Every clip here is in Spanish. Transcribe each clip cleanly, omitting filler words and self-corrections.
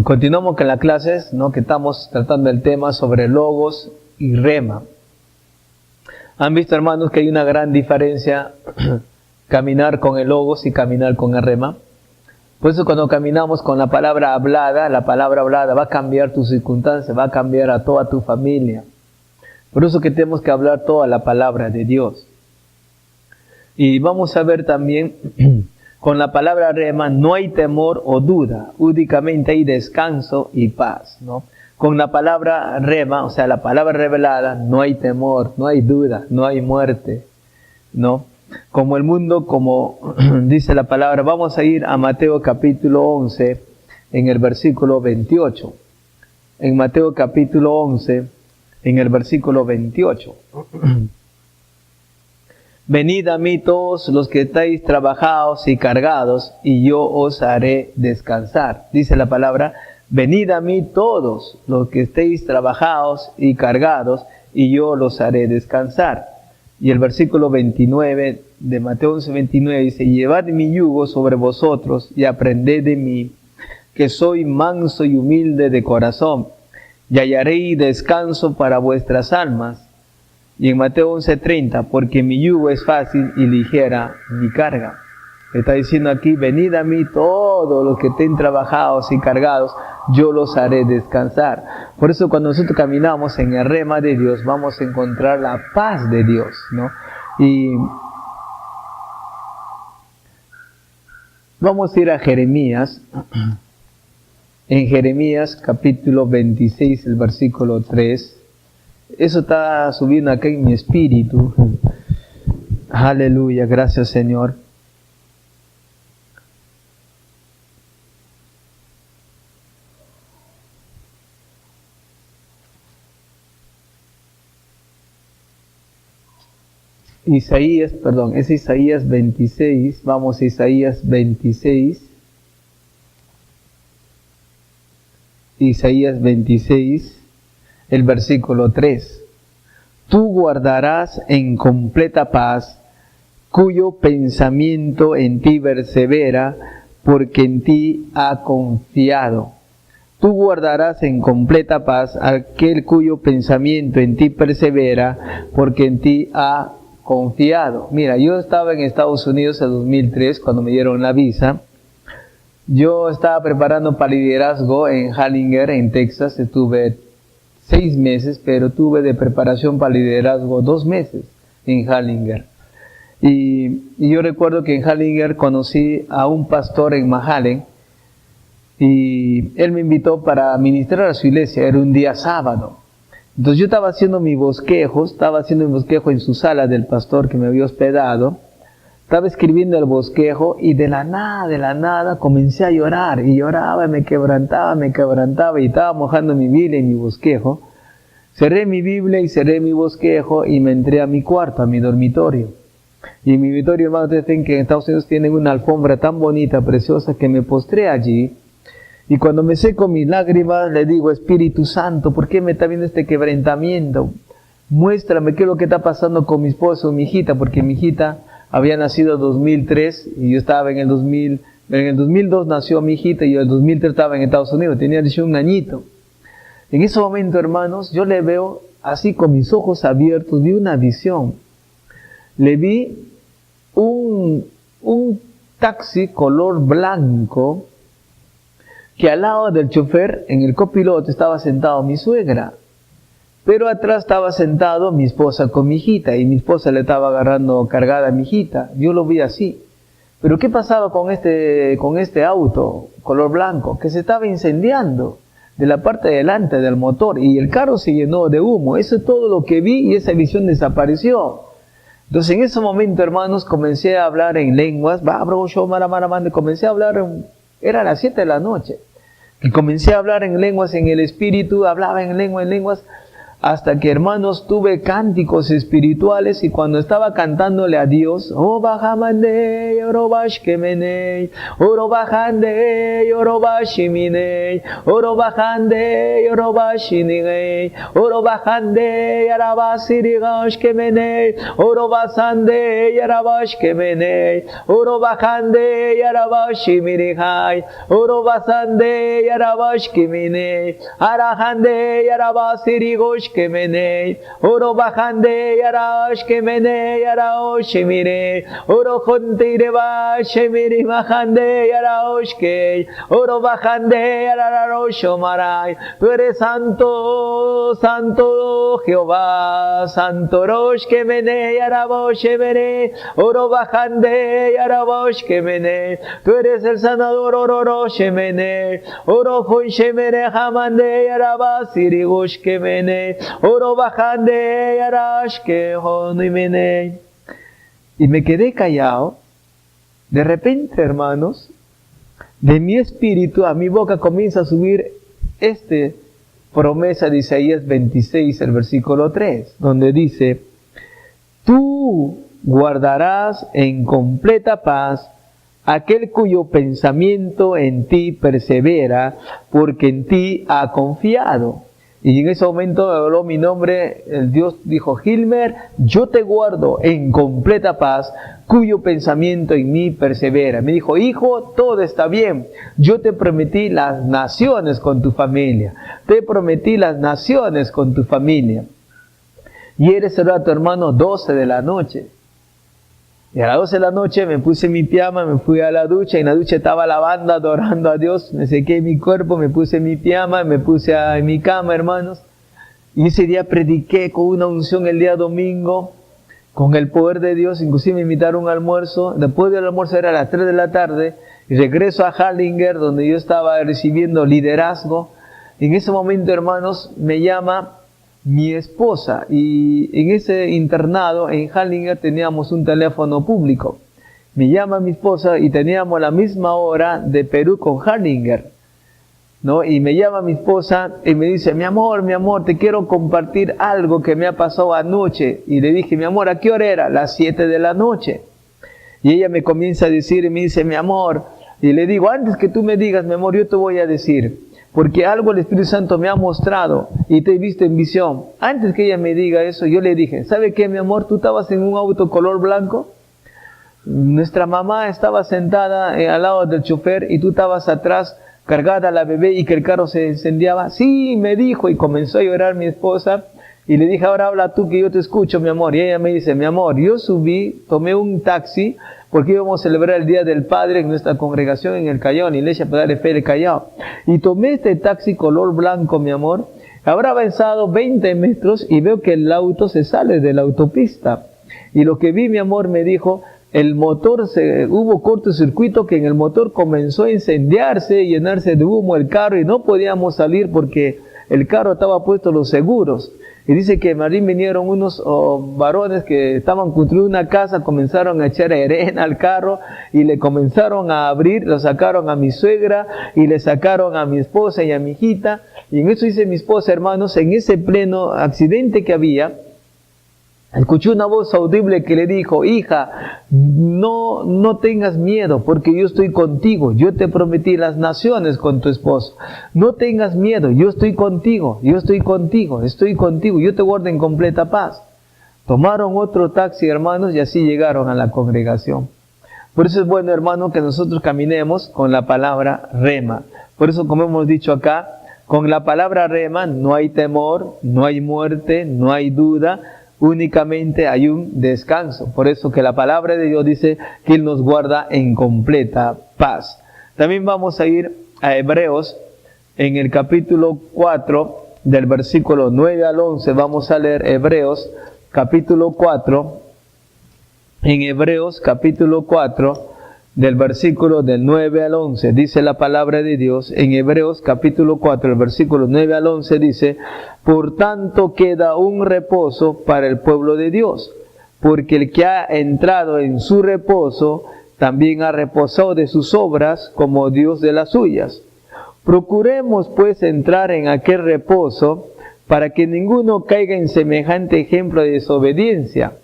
Continuamos con las clases, ¿no? Que estamos tratando el tema sobre logos y rema. Han visto, hermanos, que hay una gran diferencia caminar con el logos y caminar con el rema. Por eso cuando caminamos con la palabra hablada va a cambiar tus circunstancias, va a cambiar a toda tu familia. Por eso que tenemos que hablar toda la palabra de Dios. Y vamos a ver también, con la palabra rema no hay temor o duda, únicamente hay descanso y paz, ¿no? Con la palabra rema, o sea, la palabra revelada, no hay temor, no hay duda, no hay muerte, ¿no? Como el mundo, como dice la palabra, vamos a ir a Mateo capítulo 11, en el versículo 28. En Mateo capítulo 11, en el versículo 28. Venid a mí todos los que estáis trabajados y cargados, y yo os haré descansar. Dice la palabra, venid a mí todos los que estéis trabajados y cargados, y yo los haré descansar. Y el versículo 29 de Mateo 11, 29 dice, llevad mi yugo sobre vosotros y aprended de mí, que soy manso y humilde de corazón, y hallaréis descanso para vuestras almas. Y en Mateo 11:30, porque mi yugo es fácil y ligera mi carga. Está diciendo aquí, venid a mí todos los que estén trabajados y cargados, yo los haré descansar. Por eso cuando nosotros caminamos en el rema de Dios, vamos a encontrar la paz de Dios, ¿no? Y vamos a ir a Jeremías. En Jeremías capítulo 26, el versículo 3. Eso está subiendo acá en mi espíritu. Aleluya, gracias Señor. Es Isaías 26, vamos a Isaías 26. Isaías 26. El versículo 3. Tú guardarás en completa paz, cuyo pensamiento en ti persevera, porque en ti ha confiado. Tú guardarás en completa paz aquel cuyo pensamiento en ti persevera, porque en ti ha confiado. Mira, yo estaba en Estados Unidos en 2003, cuando me dieron la visa. Yo estaba preparando para liderazgo en Hallinger, en Texas. Estuve 6 meses, pero tuve de preparación para liderazgo 2 meses en Hallinger. Y yo recuerdo que en Hallinger conocí a un pastor en Mahalen, y él me invitó para ministrar a su iglesia. Era un día sábado. Entonces yo estaba haciendo mi bosquejo en su sala del pastor que me había hospedado. Estaba escribiendo el bosquejo y de la nada comencé a llorar, y lloraba, me quebrantaba y estaba mojando mi Biblia y mi bosquejo. Cerré mi Biblia y cerré mi bosquejo y me entré a mi cuarto, a mi dormitorio. Y en mi dormitorio, hermanos, ustedes ven que en Estados Unidos tienen una alfombra tan bonita, preciosa, que me postré allí. Y cuando me seco mis lágrimas, le digo, Espíritu Santo, ¿por qué me está viendo este quebrantamiento? Muéstrame qué es lo que está pasando con mi esposo, mi hijita, porque mi hijita había nacido en 2003 y yo estaba en el 2000, en el 2002 nació mi hijita y yo en el 2003 estaba en Estados Unidos, tenía 11 añitos. En ese momento, hermanos, yo le veo así con mis ojos abiertos, vi una visión. Le vi un taxi color blanco, que al lado del chofer, en el copiloto, estaba sentado mi suegra. Pero atrás estaba sentado mi esposa con mi hijita, y mi esposa le estaba agarrando cargada a mi hijita. Yo lo vi así. Pero ¿qué pasaba con este auto color blanco? Que se estaba incendiando de la parte de delante del motor, y el carro se llenó de humo. Eso es todo lo que vi, y esa visión desapareció. Entonces en ese momento, hermanos, comencé a hablar en lenguas. Comencé a hablar, era las 7 de la noche. Y comencé a hablar en lenguas en el espíritu, hablaba en lenguas. hasta que, hermanos, tuve cánticos espirituales, y cuando estaba cantándole a Dios, oh bajamande, orobashkemene, orobajande, orobashimine, orobajande, orobashine, orobajande, arabasirigashkemene, orobasande, arabashkemene, orobajande, arabashimirihai, orobasande, arabashkemene, arajande, arabasirigosh que mene, oro bajande yarash que mene yaraosh mire, oro jontireba shemiri bajande yaraosh que, oro bajande yararosh maray. Tú eres santo, santo Jehová, santo rosh que mene yarabosh mene, oro bajande yarabosh que mene. Tú eres el sanador, oro rosh mene, oro jon shemere jamande yarabasirigosh que mene. Oro bajande yarashke honimene. Y me quedé callado. De repente, hermanos, de mi espíritu a mi boca comienza a subir esta promesa de Isaías 26, el versículo 3, donde dice: tú guardarás en completa paz aquel cuyo pensamiento en ti persevera, porque en ti ha confiado. Y en ese momento habló mi nombre, el Dios dijo: Gilmer, yo te guardo en completa paz, cuyo pensamiento en mí persevera. Me dijo: hijo, todo está bien, yo te prometí las naciones con tu familia, te prometí las naciones con tu familia. Y eres el rato, hermano, 12 de la noche. Y a las 12 de la noche me puse mi pijama, me fui a la ducha, y en la ducha estaba la banda adorando a Dios, me sequé mi cuerpo, me puse mi pijama, me puse en mi cama, hermanos, y ese día prediqué con una unción el día domingo, con el poder de Dios. Inclusive me invitaron a un almuerzo. Después del almuerzo era a las 3 de la tarde, y regreso a Hallinger, donde yo estaba recibiendo liderazgo. Y en ese momento, hermanos, me llama mi esposa, y en ese internado en Hallinger teníamos un teléfono público. Me llama mi esposa y teníamos la misma hora de Perú con Hallinger, ¿no? Y me llama mi esposa y me dice: mi amor, te quiero compartir algo que me ha pasado anoche. Y le dije: mi amor, ¿a qué hora era? Las 7 de la noche. Y ella me comienza a decir y me dice: mi amor, y le digo: antes que tú me digas, mi amor, yo te voy a decir, porque algo el Espíritu Santo me ha mostrado y te he visto en visión. Antes que ella me diga eso, yo le dije: ¿sabe qué, mi amor? Tú estabas en un auto color blanco. Nuestra mamá estaba sentada al lado del chofer y tú estabas atrás cargada a la bebé, y que el carro se incendiaba. Sí, me dijo, y comenzó a llorar mi esposa. Y le dije: ahora habla tú, que yo te escucho, mi amor. Y ella me dice: mi amor, yo subí, tomé un taxi, porque íbamos a celebrar el Día del Padre en nuestra congregación en el Callao, en la Iglesia Padre Fe del Callao. Y tomé este taxi color blanco, mi amor. Habrá avanzado 20 metros y veo que el auto se sale de la autopista. Y lo que vi, mi amor, me dijo, el motor, hubo cortocircuito, que en el motor comenzó a incendiarse, llenarse de humo el carro, y no podíamos salir porque el carro estaba puesto los seguros. Y dice que Marín vinieron unos varones que estaban construyendo una casa, comenzaron a echar arena al carro y le comenzaron a abrir, lo sacaron a mi suegra y le sacaron a mi esposa y a mi hijita. Y en eso dice mi esposa, hermanos, en ese pleno accidente que había, escuché una voz audible que le dijo: hija, no tengas miedo, porque yo estoy contigo. Yo te prometí las naciones con tu esposo. No tengas miedo, yo estoy contigo, yo estoy contigo, yo te guardo en completa paz. Tomaron otro taxi, hermanos, y así llegaron a la congregación. Por eso es bueno, hermano, que nosotros caminemos con la palabra rema. Por eso, como hemos dicho acá, con la palabra rema no hay temor, no hay muerte, no hay duda, únicamente hay un descanso. Por eso que la palabra de Dios dice que Él nos guarda en completa paz. También vamos a ir a Hebreos, en el capítulo 4, del versículo 9 al 11, vamos a leer Hebreos, capítulo 4, en Hebreos, capítulo 4, del versículo del 9 al 11, dice la palabra de Dios, en Hebreos capítulo 4, el versículo 9 al 11 dice: por tanto queda un reposo para el pueblo de Dios, porque el que ha entrado en su reposo, también ha reposado de sus obras, como Dios de las suyas. Procuremos pues entrar en aquel reposo, para que ninguno caiga en semejante ejemplo de desobediencia.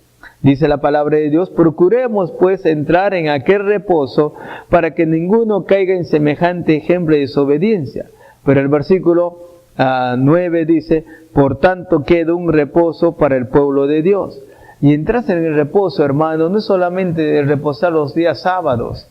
Dice la palabra de Dios, procuremos pues entrar en aquel reposo para que ninguno caiga en semejante ejemplo de desobediencia. Pero el versículo 9 dice, por tanto queda un reposo para el pueblo de Dios. Y entras en el reposo, hermano, no es solamente reposar los días sábados,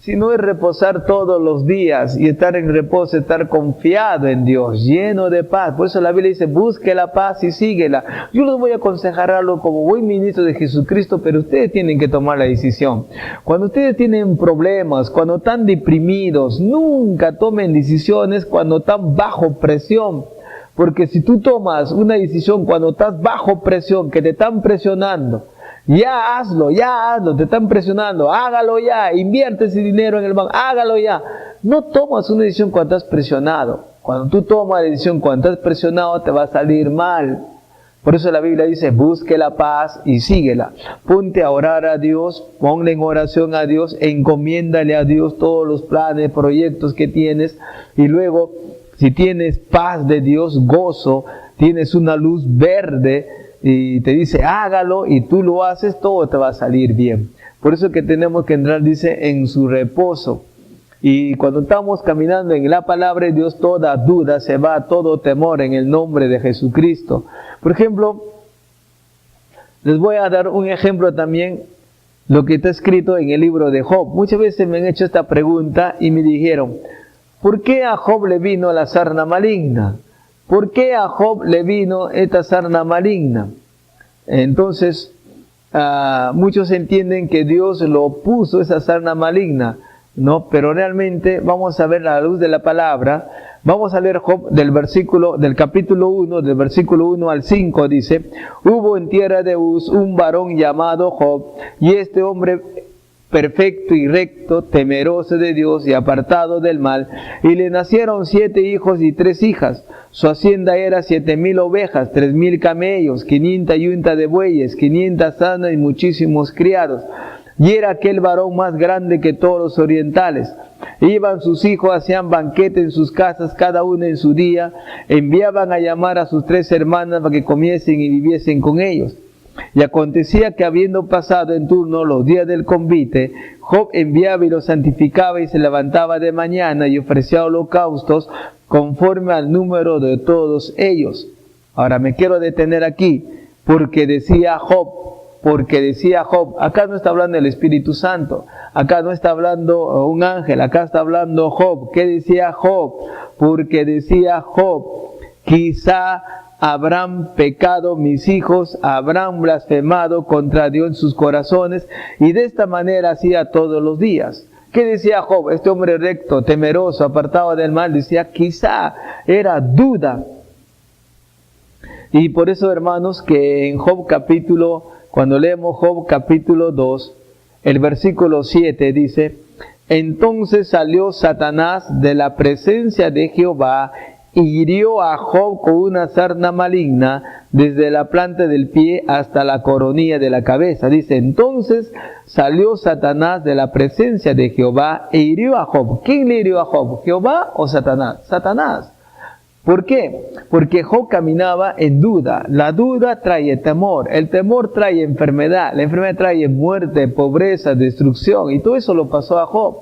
sino es reposar todos los días y estar en reposo, estar confiado en Dios, lleno de paz. Por eso la Biblia dice, busque la paz y síguela. Yo les voy a aconsejar algo como buen ministro de Jesucristo, pero ustedes tienen que tomar la decisión. Cuando ustedes tienen problemas, cuando están deprimidos, nunca tomen decisiones cuando están bajo presión. Porque si tú tomas una decisión cuando estás bajo presión, que te están presionando, ya hazlo, te están presionando, hágalo ya, invierte ese dinero en el banco, hágalo ya. No tomas una decisión cuando estás presionado. Cuando tú tomas la decisión cuando estás presionado, te va a salir mal. Por eso la Biblia dice, busque la paz y síguela. Ponte a orar a Dios, ponle en oración a Dios, encomiéndale a Dios todos los planes, proyectos que tienes. Y luego, si tienes paz de Dios, gozo, tienes una luz verde, y te dice, hágalo, y tú lo haces, todo te va a salir bien. Por eso que tenemos que entrar, dice, en su reposo. Y cuando estamos caminando en la palabra de Dios, toda duda se va, todo temor en el nombre de Jesucristo. Por ejemplo, les voy a dar un ejemplo también, lo que está escrito en el libro de Job. Muchas veces me han hecho esta pregunta y me dijeron, ¿por qué a Job le vino la sarna maligna? ¿Por qué a Job le vino esta sarna maligna? Entonces, muchos entienden que Dios lo puso esa sarna maligna, ¿no? Pero realmente vamos a ver a la luz de la palabra. Vamos a leer Job del capítulo 1, del versículo 1 al 5, dice, hubo en tierra de Uz un varón llamado Job, y este hombre perfecto y recto, temeroso de Dios y apartado del mal, y le nacieron 7 hijos y 3 hijas. Su hacienda era 7,000 ovejas, 3,000 camellos, 500 yuntas de bueyes, 500 asnas y muchísimos criados. Y era aquel varón más grande que todos los orientales. Iban sus hijos, hacían banquete en sus casas, cada uno en su día, enviaban a llamar a sus 3 hermanas para que comiesen y viviesen con ellos. Y acontecía que habiendo pasado en turno los días del convite, Job enviaba y los santificaba y se levantaba de mañana y ofrecía holocaustos conforme al número de todos ellos. Ahora me quiero detener aquí, porque decía Job, acá no está hablando el Espíritu Santo, acá no está hablando un ángel, acá está hablando Job. ¿Qué decía Job? Porque decía Job, quizá habrán pecado mis hijos, habrán blasfemado contra Dios en sus corazones, y de esta manera hacía todos los días. ¿Qué decía Job? Este hombre recto, temeroso, apartado del mal, decía, quizá era duda. Y por eso, hermanos, que en Job cuando leemos Job capítulo 2, el versículo 7 dice, entonces salió Satanás de la presencia de Jehová, y hirió a Job con una sarna maligna desde la planta del pie hasta la coronilla de la cabeza. Dice, entonces salió Satanás de la presencia de Jehová e hirió a Job. ¿Quién le hirió a Job? ¿Jehová o Satanás? Satanás. ¿Por qué? Porque Job caminaba en duda. La duda trae temor. El temor trae enfermedad. La enfermedad trae muerte, pobreza, destrucción. Y todo eso lo pasó a Job.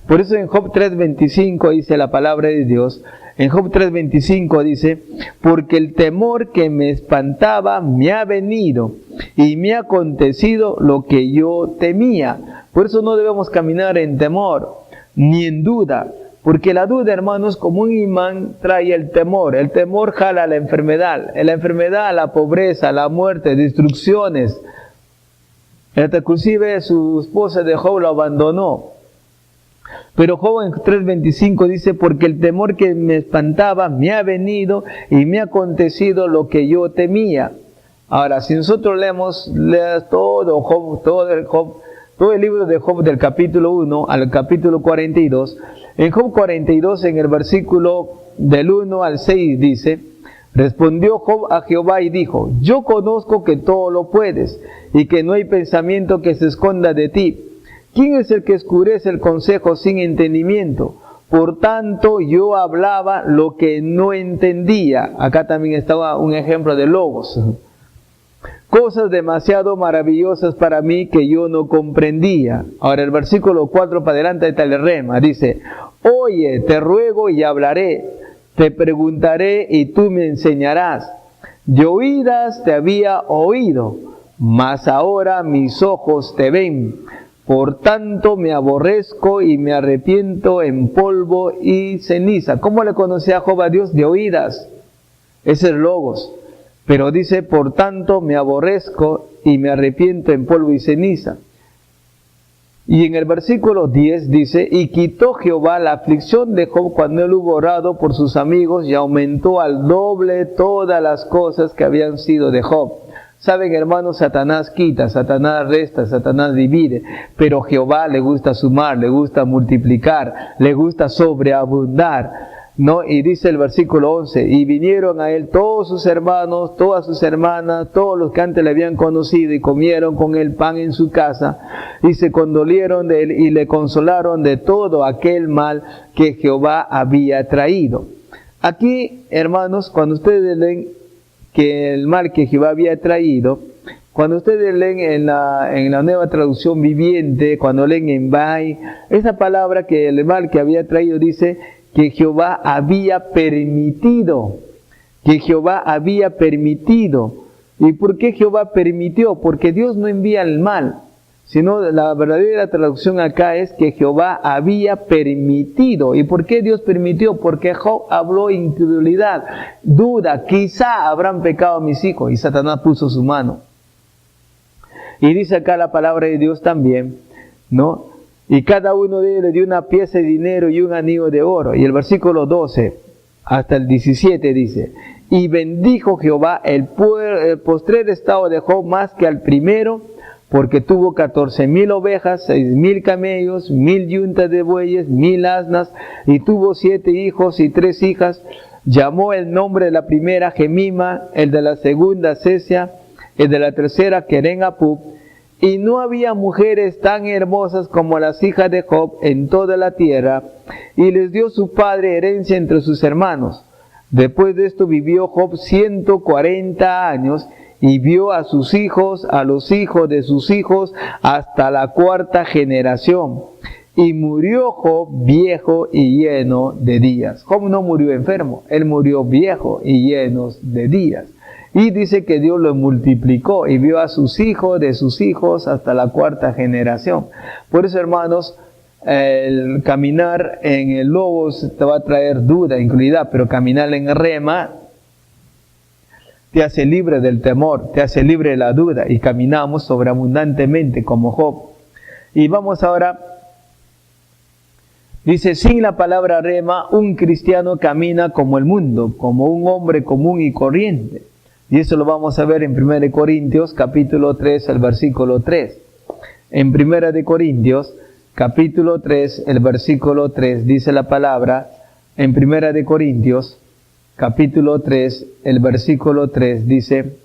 Por eso en Job 3:25 dice la palabra de Dios. En Job 3:25 dice, porque el temor que me espantaba me ha venido y me ha acontecido lo que yo temía. Por eso no debemos caminar en temor ni en duda, porque la duda, hermanos, como un imán trae el temor. El temor jala la enfermedad, la pobreza, la muerte, destrucciones. Inclusive su esposa de Job lo abandonó. Pero Job en 3:25 dice, porque el temor que me espantaba me ha venido y me ha acontecido lo que yo temía. Ahora, si nosotros leemos todo el libro de Job del capítulo 1 al capítulo 42, en Job 42, en el versículo del 1 al 6 dice, respondió Job a Jehová y dijo, yo conozco que todo lo puedes y que no hay pensamiento que se esconda de ti. ¿Quién es el que oscurece el consejo sin entendimiento? Por tanto, yo hablaba lo que no entendía. Acá también estaba un ejemplo de logos. Cosas demasiado maravillosas para mí que yo no comprendía. Ahora el versículo 4 para adelante está el rema. Dice, oye, te ruego y hablaré. Te preguntaré y tú me enseñarás. De oídas te había oído, mas ahora mis ojos te ven. Por tanto me aborrezco y me arrepiento en polvo y ceniza. ¿Cómo le conocía Job a Dios? De oídas. Ese es logos. Pero dice, por tanto me aborrezco y me arrepiento en polvo y ceniza. Y en el versículo 10 dice, y quitó Jehová la aflicción de Job cuando él hubo orado por sus amigos y aumentó al doble todas las cosas que habían sido de Job. Saben, hermanos, Satanás quita, Satanás resta, Satanás divide, pero Jehová le gusta sumar, le gusta multiplicar, le gusta sobreabundar, ¿no? Y dice el versículo 11, y vinieron a él todos sus hermanos, todas sus hermanas, todos los que antes le habían conocido, y comieron con él pan en su casa, y se condolieron de él, y le consolaron de todo aquel mal que Jehová había traído. Aquí, hermanos, cuando ustedes leen que el mal que Jehová había traído, cuando ustedes leen en la nueva traducción viviente, cuando leen en Bai, esa palabra que el mal que había traído dice que Jehová había permitido, que Jehová había permitido. ¿Y por qué Jehová permitió? Porque Dios no envía el mal, sino la verdadera traducción acá es que Jehová había permitido. ¿Y por qué Dios permitió? Porque Job habló incredulidad, duda, quizá habrán pecado mis hijos, y Satanás puso su mano. Y dice acá la palabra de Dios también, ¿no? Y cada uno de ellos le dio una pieza de dinero y un anillo de oro. Y el versículo 12 hasta el 17 dice, y bendijo Jehová el postrer estado de Job más que al primero, porque tuvo 14,000 ovejas, 6,000 camellos, 1,000 yuntas de bueyes, 1,000 asnas, y tuvo 7 hijos y 3 hijas. Llamó el nombre de la primera Gemima, el de la segunda Cesia, el de la tercera Queren-apub. Y no había mujeres tan hermosas como las hijas de Job en toda la tierra, y les dio su padre herencia entre sus hermanos. Después de esto vivió Job 140 años, y vio a sus hijos, a los hijos de sus hijos, hasta la 4ª generación. Y murió Job viejo y lleno de días. Job no murió enfermo, él murió viejo y lleno de días. Y dice que Dios lo multiplicó y vio a sus hijos, de sus hijos, hasta la 4ª generación. Por eso, hermanos, el caminar en el logos te va a traer duda, incredulidad, pero caminar en rema te hace libre del temor, te hace libre de la duda, y caminamos sobreabundantemente como Job. Y vamos ahora, dice, sin la palabra rema, un cristiano camina como el mundo, como un hombre común y corriente. Y eso lo vamos a ver en 1 Corintios, capítulo 3, el versículo 3. En 1 Corintios, capítulo 3, el versículo 3, dice la palabra, en 1 Corintios, capítulo 3, el versículo 3 dice,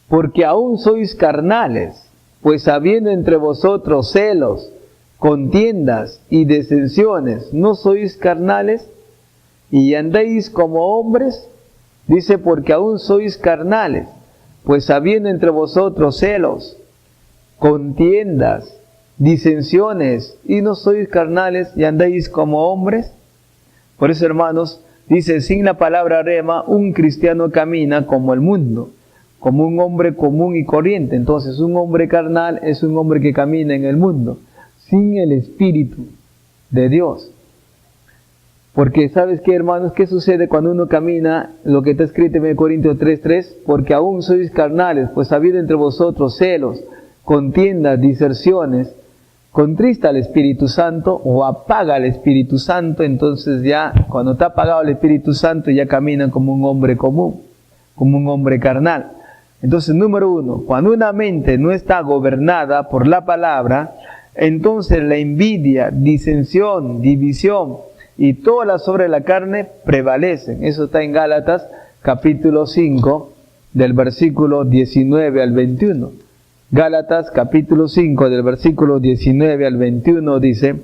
porque aún sois carnales, pues habiendo entre vosotros celos, contiendas y disensiones, ¿no sois carnales? Y andéis como hombres, dice, porque aún sois carnales, pues habiendo entre vosotros celos, contiendas, disensiones, y no sois carnales y andáis como hombres. Por eso, hermanos, dice, sin la palabra rema, un cristiano camina como el mundo, como un hombre común y corriente. Entonces, un hombre carnal es un hombre que camina en el mundo, sin el Espíritu de Dios. Porque, ¿sabes qué, hermanos? ¿Qué sucede cuando uno camina? Lo que está escrito en 1 Corintios 3:3, porque aún sois carnales, pues habido entre vosotros celos, contiendas, diserciones, contrista al Espíritu Santo o apaga al Espíritu Santo. Entonces ya, cuando está apagado el Espíritu Santo, ya caminan como un hombre común, como un hombre carnal. Entonces, número 1, cuando una mente no está gobernada por la palabra, entonces la envidia, disensión, división y todas las obras de la carne prevalecen. Eso está en Gálatas capítulo 5, del versículo 19 al 21. Gálatas capítulo 5 del versículo 19 al 21 dice: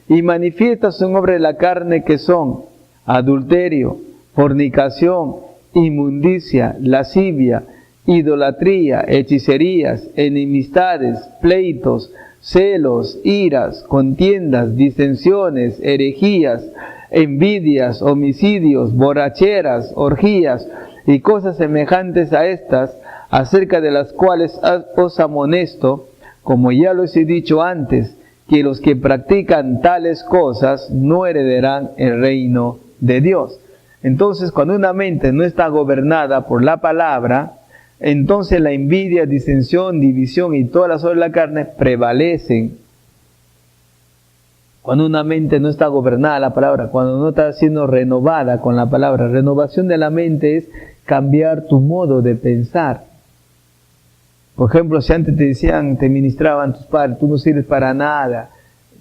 y manifiestas son obras de la carne que son adulterio, fornicación, inmundicia, lascivia, idolatría, hechicerías, enemistades, pleitos, celos, iras, contiendas, disensiones, herejías, envidias, homicidios, borracheras, orgías y cosas semejantes a estas, acerca de las cuales os amonesto, como ya los he dicho antes, que los que practican tales cosas no heredarán el reino de Dios. Entonces, cuando una mente no está gobernada por la palabra, entonces la envidia, disensión, división y todas las obras de la carne prevalecen. Cuando una mente no está gobernada la palabra, cuando no está siendo renovada con la palabra, renovación de la mente es cambiar tu modo de pensar. Por ejemplo, si antes te decían, te ministraban tus padres, tú no sirves para nada,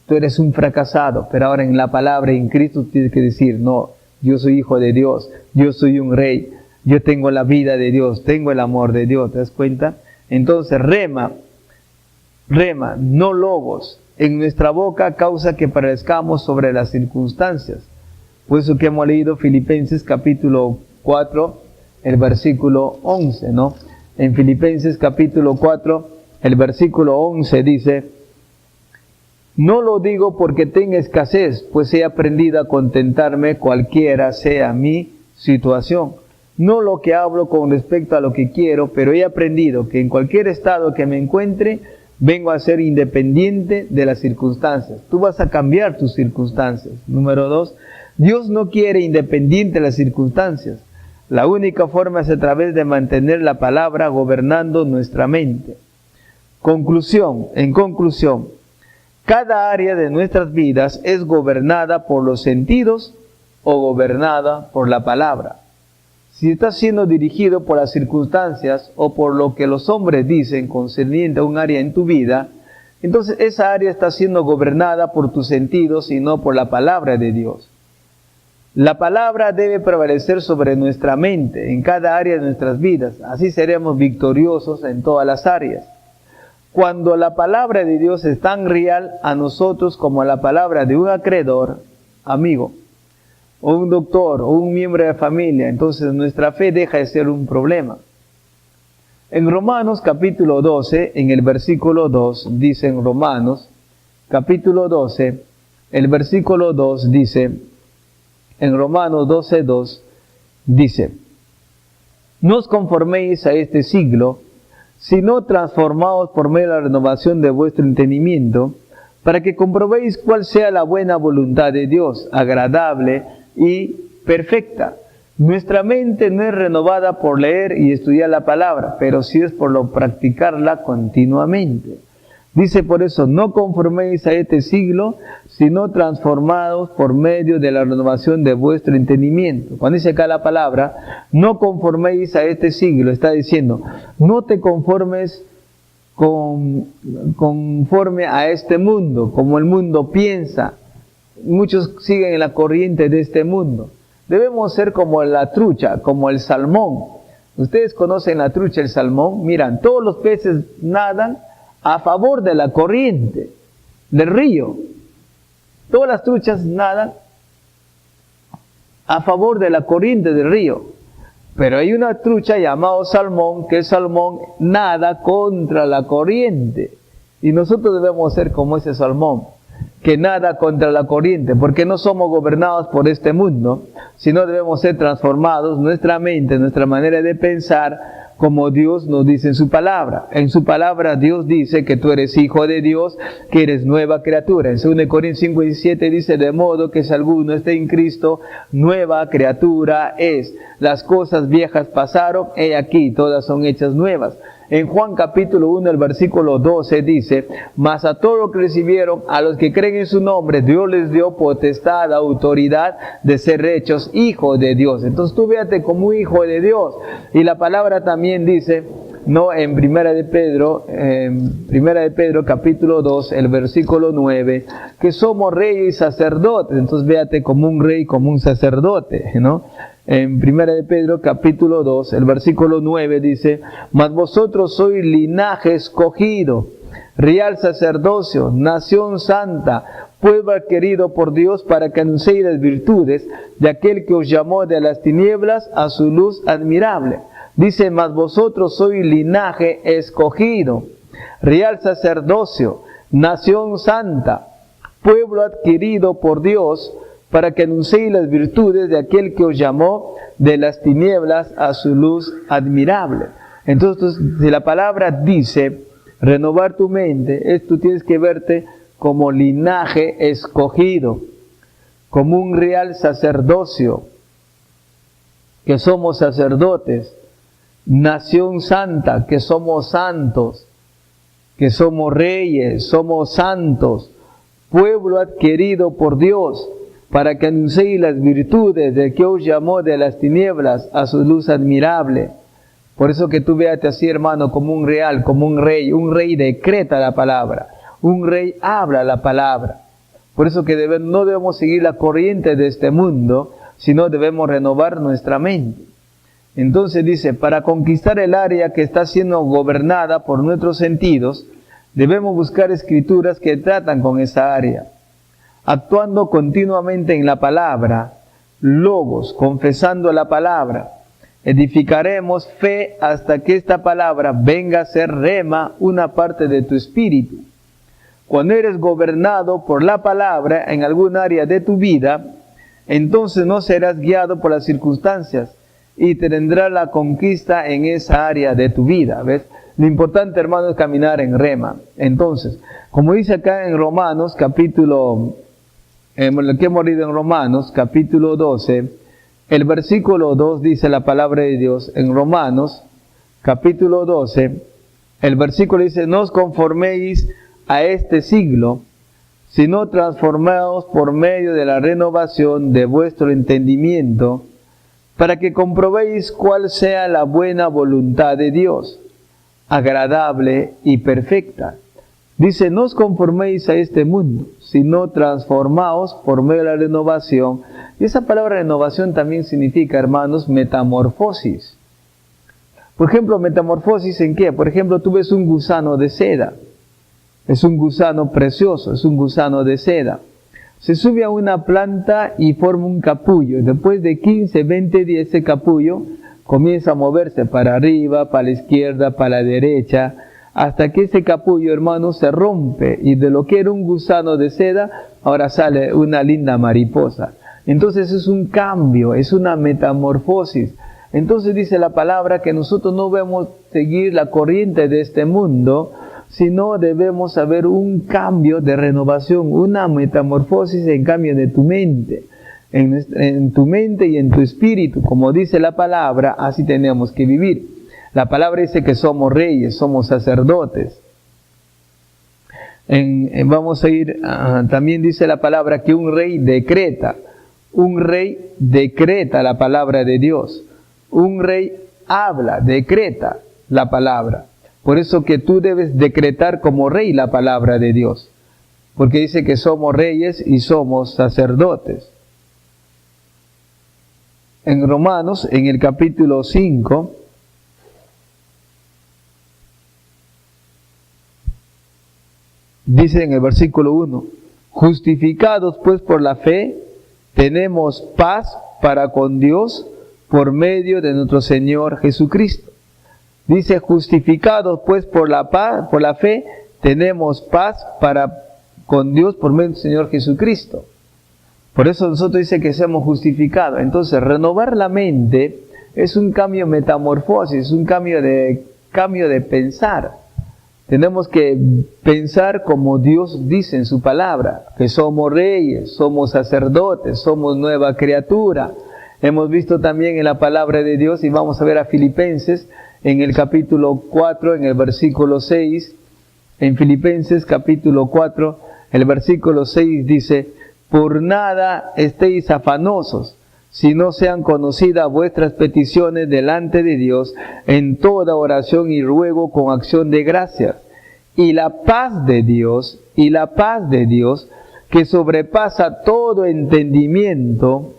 tú eres un fracasado, pero ahora en la palabra, en Cristo, tienes que decir, no, yo soy hijo de Dios, yo soy un rey, yo tengo la vida de Dios, tengo el amor de Dios, ¿te das cuenta? Entonces, rema, no logos, en nuestra boca causa que parezcamos sobre las circunstancias. Por eso que hemos leído Filipenses capítulo 4, el versículo 11, ¿no? En Filipenses capítulo 4, el versículo 11 dice: no lo digo porque tenga escasez, pues he aprendido a contentarme cualquiera sea mi situación. No lo que hablo con respecto a lo que quiero, pero he aprendido que en cualquier estado que me encuentre, vengo a ser independiente de las circunstancias. Tú vas a cambiar tus circunstancias. Número 2, Dios no quiere independiente de las circunstancias. La única forma es a través de mantener la palabra gobernando nuestra mente. En conclusión, cada área de nuestras vidas es gobernada por los sentidos o gobernada por la palabra. Si estás siendo dirigido por las circunstancias o por lo que los hombres dicen concerniente a un área en tu vida, entonces esa área está siendo gobernada por tus sentidos y no por la palabra de Dios. La palabra debe prevalecer sobre nuestra mente en cada área de nuestras vidas. Así seremos victoriosos en todas las áreas. Cuando la palabra de Dios es tan real a nosotros como la palabra de un acreedor, amigo, o un doctor, o un miembro de familia, entonces nuestra fe deja de ser un problema. En Romanos capítulo 12, en el versículo 2, dice en Romanos capítulo 12, el versículo 2 dice, en Romanos 12, 2, dice: no os conforméis a este siglo, sino transformaos por medio de la renovación de vuestro entendimiento, para que comprobéis cuál sea la buena voluntad de Dios, agradable y perfecta. Nuestra mente no es renovada por leer y estudiar la palabra, pero sí es por lo practicarla continuamente. Dice por eso, no conforméis a este siglo, sino transformados por medio de la renovación de vuestro entendimiento. Cuando dice acá la palabra, no conforméis a este siglo, está diciendo, no te conformes conforme a este mundo, como el mundo piensa. Muchos siguen en la corriente de este mundo. Debemos ser como la trucha, como el salmón. Ustedes conocen la trucha, el salmón. Miran, todos los peces nadan a favor de la corriente del río. Todas las truchas nadan a favor de la corriente del río. Pero hay una trucha llamada salmón, que el salmón nada contra la corriente. Y nosotros debemos ser como ese salmón, que nada contra la corriente, porque no somos gobernados por este mundo, sino debemos ser transformados, nuestra mente, nuestra manera de pensar, como Dios nos dice en su palabra. En su palabra Dios dice que tú eres hijo de Dios, que eres nueva criatura. En 2 Corintios 5:17 dice, de modo que si alguno está en Cristo, nueva criatura es. Las cosas viejas pasaron, he aquí, todas son hechas nuevas. En Juan capítulo 1, el versículo 12 dice, mas a todos los que recibieron, a los que creen en su nombre, Dios les dio potestad, autoridad de ser hechos hijos de Dios. Entonces tú véate como un hijo de Dios. Y la palabra también dice, no en Primera de Pedro capítulo 2, el versículo 9, que somos reyes y sacerdotes. Entonces véate como un rey, como un sacerdote, ¿no? En Primera de Pedro capítulo 2, el versículo 9 dice: mas vosotros sois linaje escogido, real sacerdocio, nación santa, pueblo adquirido por Dios, para que anunciéis las virtudes de aquel que os llamó de las tinieblas a su luz admirable. Dice: mas vosotros sois linaje escogido, real sacerdocio, nación santa, pueblo adquirido por Dios, para que anunciéis las virtudes de aquel que os llamó de las tinieblas a su luz admirable. Entonces, si la palabra dice renovar tu mente, tú tienes que verte como linaje escogido, como un real sacerdocio, que somos sacerdotes, nación santa, que somos santos, que somos reyes, somos santos, pueblo adquirido por Dios, para que anunciéis las virtudes del que os llamó de las tinieblas a su luz admirable. Por eso que tú véate así, hermano, como un real, como un rey decreta la palabra, un rey habla la palabra. Por eso que no debemos seguir la corriente de este mundo, sino debemos renovar nuestra mente. Entonces dice, para conquistar el área que está siendo gobernada por nuestros sentidos, debemos buscar escrituras que tratan con esa área. Actuando continuamente en la palabra, logos, confesando la palabra, edificaremos fe hasta que esta palabra venga a ser rema, una parte de tu espíritu. Cuando eres gobernado por la palabra en algún área de tu vida, entonces no serás guiado por las circunstancias y tendrás la conquista en esa área de tu vida. ¿Ves? Lo importante, hermano, es caminar en rema. Entonces, como dice acá en Romanos, lo que hemos leído en Romanos, capítulo 12, el versículo 2 dice la palabra de Dios en Romanos, capítulo 12, el versículo dice: no os conforméis a este siglo, sino transformaos por medio de la renovación de vuestro entendimiento, para que comprobéis cuál sea la buena voluntad de Dios, agradable y perfecta. Dice: no os conforméis a este mundo, sino transformaos por medio de la renovación. Y esa palabra renovación también significa, hermanos, metamorfosis. Por ejemplo, metamorfosis ¿en qué? Por ejemplo, tú ves un gusano de seda. Es un gusano precioso, es un gusano de seda. Se sube a una planta y forma un capullo. Después de 15, 20 días ese capullo comienza a moverse para arriba, para la izquierda, para la derecha, hasta que ese capullo, hermano, se rompe, y de lo que era un gusano de seda, ahora sale una linda mariposa. Entonces es un cambio, es una metamorfosis. Entonces dice la palabra que nosotros no debemos seguir la corriente de este mundo, sino debemos saber un cambio de renovación, una metamorfosis en cambio de tu mente. En tu mente y en tu espíritu, como dice la palabra, así tenemos que vivir. La palabra dice que somos reyes, somos sacerdotes. Vamos a ir, también dice la palabra que un rey decreta. Un rey decreta la palabra de Dios. Un rey habla, decreta la palabra. Por eso que tú debes decretar como rey la palabra de Dios. Porque dice que somos reyes y somos sacerdotes. En Romanos, en el capítulo 5, dice en el versículo 1, justificados pues por la fe, tenemos paz para con Dios por medio de nuestro Señor Jesucristo. Dice, justificados pues por la fe, tenemos paz para con Dios por medio del Señor Jesucristo. Por eso nosotros dice que seamos justificados. Entonces, renovar la mente es un cambio de metamorfosis, es un cambio de pensar. Tenemos que pensar como Dios dice en su palabra, que somos reyes, somos sacerdotes, somos nueva criatura. Hemos visto también en la palabra de Dios, y vamos a ver a Filipenses, en el capítulo 4, en el versículo 6, en Filipenses capítulo 4, el versículo 6 dice, por nada estéis afanosos, si no sean conocidas vuestras peticiones delante de Dios en toda oración y ruego con acción de gracias. Y la paz de Dios, que sobrepasa todo entendimiento,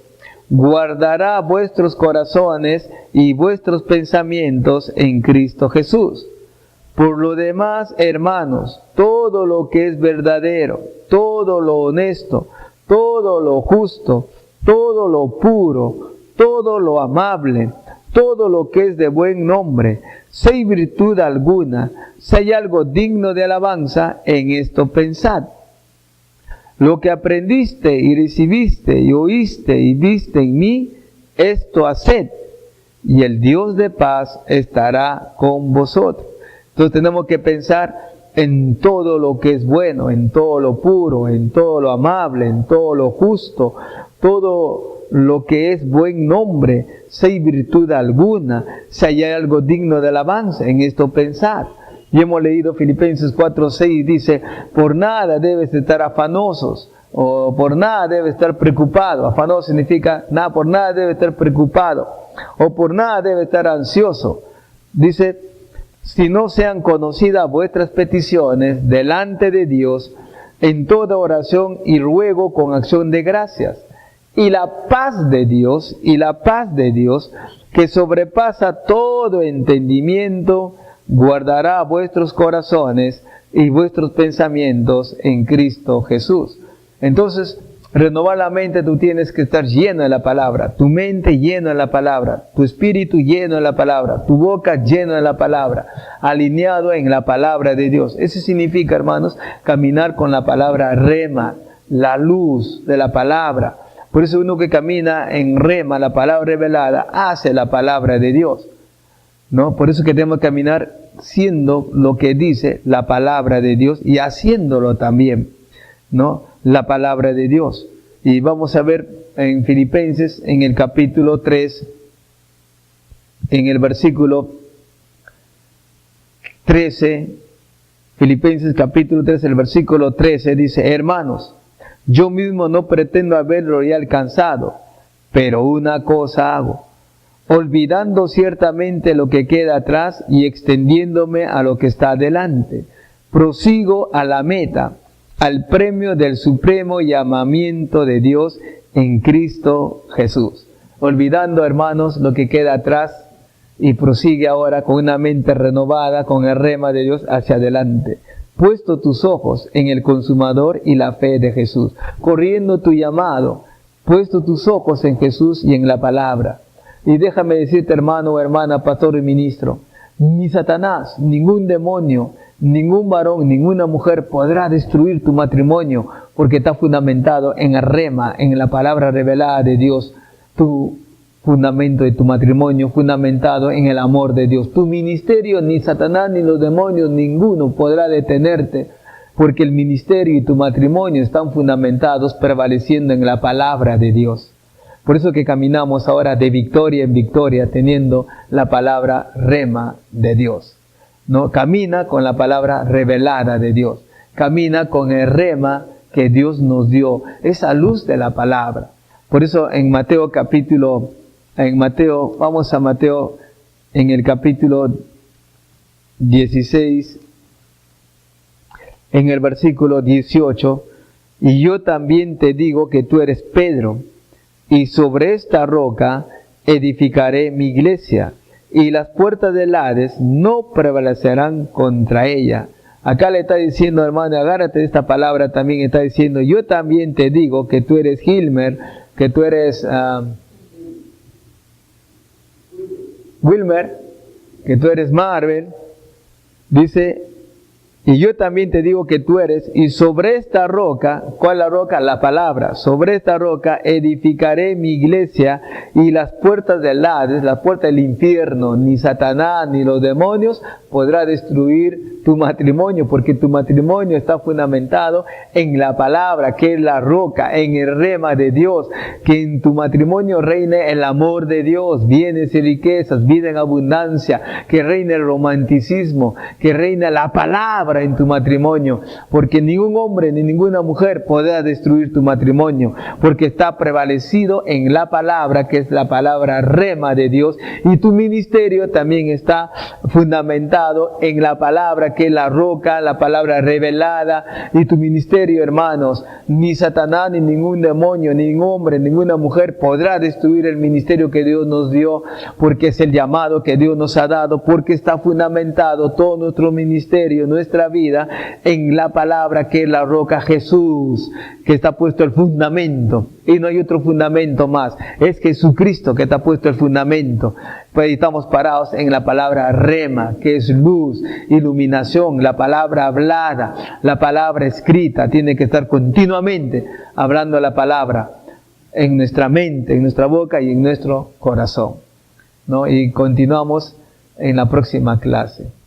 guardará vuestros corazones y vuestros pensamientos en Cristo Jesús. Por lo demás, hermanos, todo lo que es verdadero, todo lo honesto, todo lo justo, todo lo puro, todo lo amable, todo lo que es de buen nombre, si hay virtud alguna, si hay algo digno de alabanza, en esto pensad. Lo que aprendiste y recibiste y oíste y viste en mí, esto haced, y el Dios de paz estará con vosotros. Entonces tenemos que pensar en todo lo que es bueno, en todo lo puro, en todo lo amable, en todo lo justo, todo lo que es buen nombre, si hay virtud alguna, si hay algo digno de alabanza, en esto pensar. Y hemos leído Filipenses 4:6, dice, por nada debes estar afanosos, o por nada debes estar preocupado. Afanoso significa, por nada debe estar preocupado, o por nada debe estar ansioso. Dice, si no sean conocidas vuestras peticiones delante de Dios, en toda oración y ruego con acción de gracias. Y la paz de Dios, que sobrepasa todo entendimiento, guardará vuestros corazones y vuestros pensamientos en Cristo Jesús. Entonces, renovar la mente, tú tienes que estar lleno de la palabra, tu mente llena de la palabra, tu espíritu lleno de la palabra, tu boca llena de la palabra, alineado en la palabra de Dios. Eso significa, hermanos, caminar con la palabra rema, la luz de la palabra. Por eso uno que camina en rema, la palabra revelada, hace la palabra de Dios, ¿no? Por eso que tenemos que caminar siendo lo que dice la palabra de Dios y haciéndolo también, ¿no? La palabra de Dios. Y vamos a ver en Filipenses, en el capítulo 3, en el versículo 13, Filipenses capítulo 3, el versículo 13, dice, hermanos, yo mismo no pretendo haberlo ya alcanzado, pero una cosa hago, olvidando ciertamente lo que queda atrás y extendiéndome a lo que está adelante, prosigo a la meta, al premio del supremo llamamiento de Dios en Cristo Jesús. Olvidando, hermanos, lo que queda atrás y prosigue ahora con una mente renovada, con el rema de Dios hacia adelante. Puesto tus ojos en el consumador y la fe de Jesús, corriendo tu llamado, puesto tus ojos en Jesús y en la palabra. Y déjame decirte, hermano o hermana, pastor y ministro, ni Satanás, ningún demonio, ningún varón, ninguna mujer podrá destruir tu matrimonio, porque está fundamentado en el rema, en la palabra revelada de Dios. Tu fundamento de tu matrimonio fundamentado en el amor de Dios. Tu ministerio, ni Satanás ni los demonios, ninguno podrá detenerte, porque el ministerio y tu matrimonio están fundamentados prevaleciendo en la palabra de Dios. Por eso que caminamos ahora de victoria en victoria, teniendo la palabra rema de Dios, ¿no? Camina con la palabra revelada de Dios. Camina con el rema que Dios nos dio, esa luz de la palabra. Por eso vamos a Mateo en el capítulo 16, en el versículo 18, y yo también te digo que tú eres Pedro, y sobre esta roca edificaré mi iglesia, y las puertas del Hades no prevalecerán contra ella. Acá le está diciendo, hermano, agárrate de esta palabra, también está diciendo, yo también te digo que tú eres Gilmer, que tú eres Wilmer, que tú eres Marvel, dice, y yo también te digo que tú eres, y sobre esta roca, ¿cuál es la roca? La palabra. Sobre esta roca edificaré mi iglesia, y las puertas del Hades, la puerta del infierno, ni Satanás ni los demonios podrá destruir tu matrimonio, porque tu matrimonio está fundamentado en la palabra, que es la roca, en el rema de Dios, que en tu matrimonio reine el amor de Dios, bienes y riquezas, vida en abundancia, que reine el romanticismo, que reine la palabra palabra en tu matrimonio, porque ningún hombre ni ninguna mujer podrá destruir tu matrimonio, porque está prevalecido en la palabra, que es la palabra rema de Dios, y tu ministerio también está fundamentado en la palabra, que es la roca, la palabra revelada. Y tu ministerio, hermanos, ni Satanás, ni ningún demonio, ni ningún hombre, ninguna mujer podrá destruir el ministerio que Dios nos dio, porque es el llamado que Dios nos ha dado, porque está fundamentado todo nuestro ministerio, nuestra vida, en la palabra que es la roca, Jesús, que está puesto el fundamento, y no hay otro fundamento más, es Jesucristo que está puesto el fundamento. Pues estamos parados en la palabra rema, que es luz, iluminación, la palabra hablada, la palabra escrita. Tiene que estar continuamente hablando la palabra en nuestra mente, en nuestra boca y en nuestro corazón, ¿no? Y continuamos en la próxima clase.